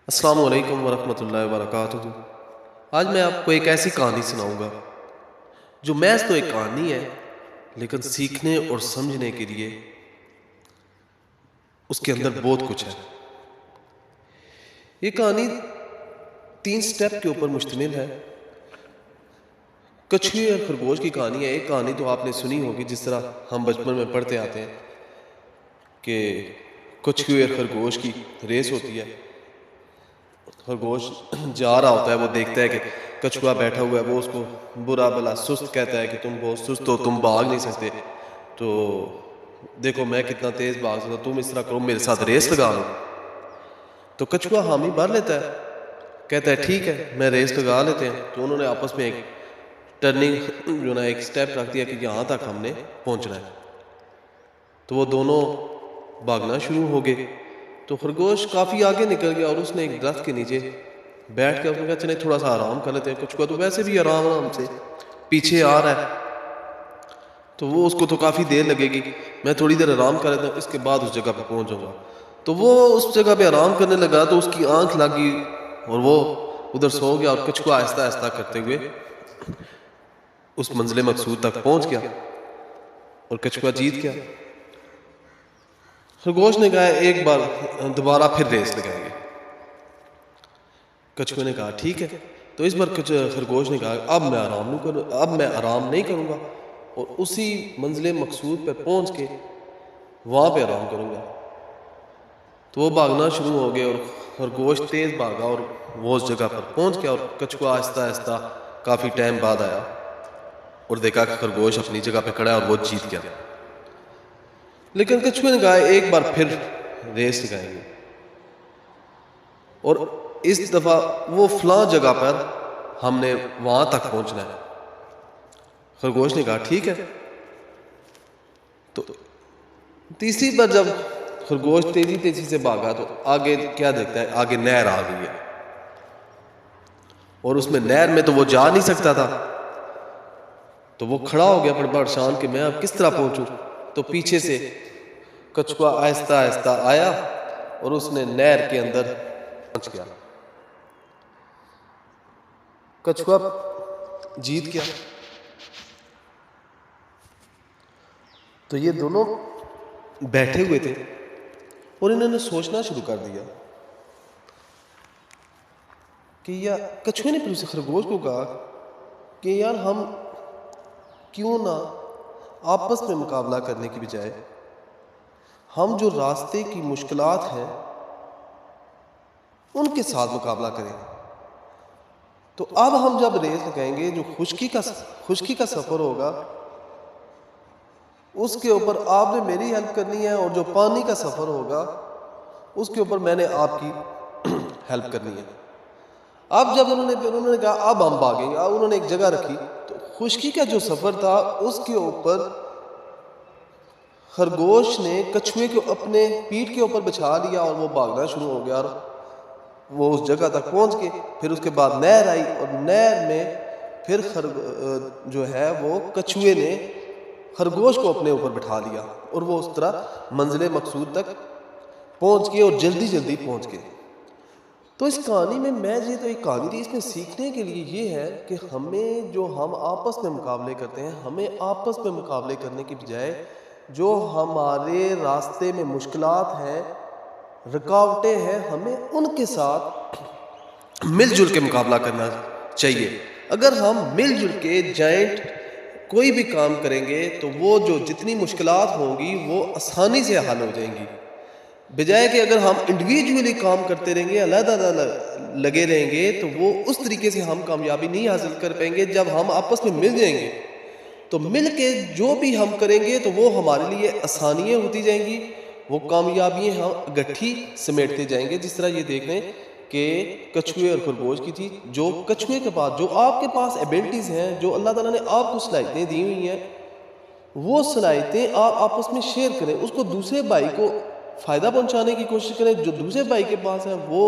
السلام علیکم ورحمۃ اللہ وبرکاتہ۔ آج میں آپ کو ایک ایسی کہانی سناؤں گا جو محض تو ایک کہانی ہے، لیکن سیکھنے اور سمجھنے کے لیے اس کے اندر بہت کچھ ہے۔ یہ کہانی 3 سٹیپ کے اوپر مشتمل ہے۔ کچھوے اور خرگوش کی کہانی ہے۔ ایک کہانی تو آپ نے سنی ہوگی، جس طرح ہم بچپن میں پڑھتے آتے ہیں کہ کچھوے اور خرگوش کی ریس ہوتی ہے۔ خرگوش جا رہا ہوتا ہے، وہ دیکھتا ہے کہ کچھوا بیٹھا ہوا ہے، وہ اس کو برا بلا سست کہتا ہے کہ تم بہت سست ہو، تم بھاگ نہیں سکتے، تو دیکھو میں کتنا تیز بھاگ سکتا، تم اس طرح کرو، میرے ساتھ ریس لگا لو۔ تو کچھوا حامی بھر لیتا ہے، کہتا ہے ٹھیک ہے میں ریس لگا لیتے ہیں۔ تو انہوں نے آپس میں ایک ٹرننگ جو نا ایک سٹیپ رکھ دیا کہ یہاں تک ہم نے پہنچنا ہے۔ تو وہ دونوں بھاگنا شروع ہو گئے۔ تو خرگوش کافی آگے نکل گیا اور اس نے ایک درخت کے نیچے بیٹھ کے کہا چلے تھوڑا سا آرام کر لیتے ہیں۔ کچھوا تو ویسے بھی آرام سے پیچھے آ رہا ہے، تو وہ اس کو تو کافی دیر لگے گی، میں تھوڑی دیر آرام کر لیتا ہوں، اس کے بعد اس جگہ پہ پہنچ جاؤں گا۔ تو وہ اس جگہ پہ آرام کرنے لگا تو اس کی آنکھ لگی اور وہ ادھر سو گیا، اور کچھوا آہستہ آہستہ کرتے ہوئے اس منزل مقصود تک پہنچ گیا اور کچھوا جیت گیا۔ خرگوش نے کہا ایک بار دوبارہ پھر ریس لگائیں گے۔ کچھوے نے کہا ٹھیک ہے۔ تو اس بار خرگوش نے کہا اب میں آرام نہیں کروں گا، اور اسی منزل مقصود پہ پہنچ کے وہاں پہ آرام کروں گا۔ تو وہ بھاگنا شروع ہو گئے اور خرگوش تیز بھاگا اور وہ اس جگہ پر پہنچ گیا، اور کچھوا آہستہ آہستہ کافی ٹائم بعد آیا اور دیکھا کہ خرگوش اپنی جگہ پہ کھڑا ہے اور وہ جیت گیا۔ لیکن کچھوے نے کہا ایک بار پھر ریس لگائیں گے، اور اس دفعہ وہ فلاں جگہ پر ہم نے وہاں تک پہنچنا ہے۔ خرگوش نے کہا ٹھیک ہے۔ تو تیسری بار جب خرگوش تیزی سے بھاگا تو آگے کیا دیکھتا ہے، آگے نہر آ گئی ہے، اور اس میں نہر میں تو وہ جا نہیں سکتا تھا، تو وہ کھڑا ہو گیا پریشان کہ میں اب کس طرح پہنچوں۔ تو پیچھے سے کچھوا آہستہ آہستہ آیا اور اس نے نہر کے اندر پہنچ گیا۔ کچھوا جیت گیا۔ تو یہ دونوں بیٹھے ہوئے تھے اور انہوں نے سوچنا شروع کر دیا کہ یار، کچھوے نے پھر اسے خرگوش کو کہا کہ یار ہم کیوں نہ آپس میں مقابلہ کرنے کی بجائے ہم جو راستے کی مشکلات ہیں ان کے ساتھ مقابلہ کریں۔ تو اب ہم جب ریس لگائیں گے، جو خشکی کا سفر ہوگا اس کے اوپر آپ نے میری ہیلپ کرنی ہے، اور جو پانی کا سفر ہوگا اس کے اوپر میں نے آپ کی ہیلپ کرنی ہے۔ اب جب انہوں نے کہا اب ہم بھاگیں گے، انہوں نے ایک جگہ رکھی، تو خشکی کا جو سفر تھا اس کے اوپر خرگوش نے کچھوے کو اپنے پیٹھ کے اوپر بچھا لیا اور وہ بھاگنا شروع ہو گیا، اور وہ اس جگہ تک پہنچ گئے۔ پھر اس کے بعد نہر آئی، اور نہر میں پھر جو ہے وہ کچھوے نے خرگوش کو اپنے اوپر بٹھا لیا، اور وہ اس طرح منزل مقصود تک پہنچ گئے، اور جلدی جلدی پہنچ گئے۔ تو اس کہانی میں یہ تو ایک کہانی تھی، اس میں سیکھنے کے لیے یہ ہے کہ ہمیں جو ہم آپس میں مقابلے کرتے ہیں، ہمیں آپس میں مقابلے کرنے کی بجائے جو ہمارے راستے میں مشکلات ہیں، رکاوٹیں ہیں، ہمیں ان کے ساتھ مل جل کے مقابلہ کرنا چاہیے۔ اگر ہم مل جل کے جائنٹ کوئی بھی کام کریں گے تو وہ جو جتنی مشکلات ہوں گی وہ آسانی سے حل ہو جائیں گی، بجائے کہ اگر ہم انڈیویجولی کام کرتے رہیں گے، علیحدہ لگے رہیں گے، تو وہ اس طریقے سے ہم کامیابی نہیں حاصل کر پائیں گے۔ جب ہم آپس میں مل جائیں گے تو مل کے جو بھی ہم کریں گے تو وہ ہمارے لیے آسانیاں ہوتی جائیں گی، وہ کامیابیاں ہم گٹھی سمیٹتے جائیں گے۔ جس طرح یہ دیکھ لیں کہ کچھوے اور خرگوش کی تھی، جو کچھوے کے پاس، جو آپ کے پاس ایبلٹیز ہیں، جو اللہ تعالیٰ نے آپ کو صلاحیتیں دی ہوئی ہیں، وہ صلاحیتیں آپ آپس میں شیئر کریں، اس کو دوسرے بھائی کو فائدہ پہنچانے کی کوشش کریں۔ جو دوسرے بھائی کے پاس ہیں وہ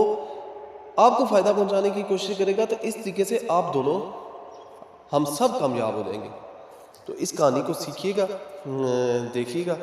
آپ کو فائدہ پہنچانے کی کوشش کرے گا، تو اس طریقے سے آپ دونوں، ہم سب کامیاب ہو جائیں گے۔ تو اس کہانی کو سیکھیے گا، دیکھیے گا،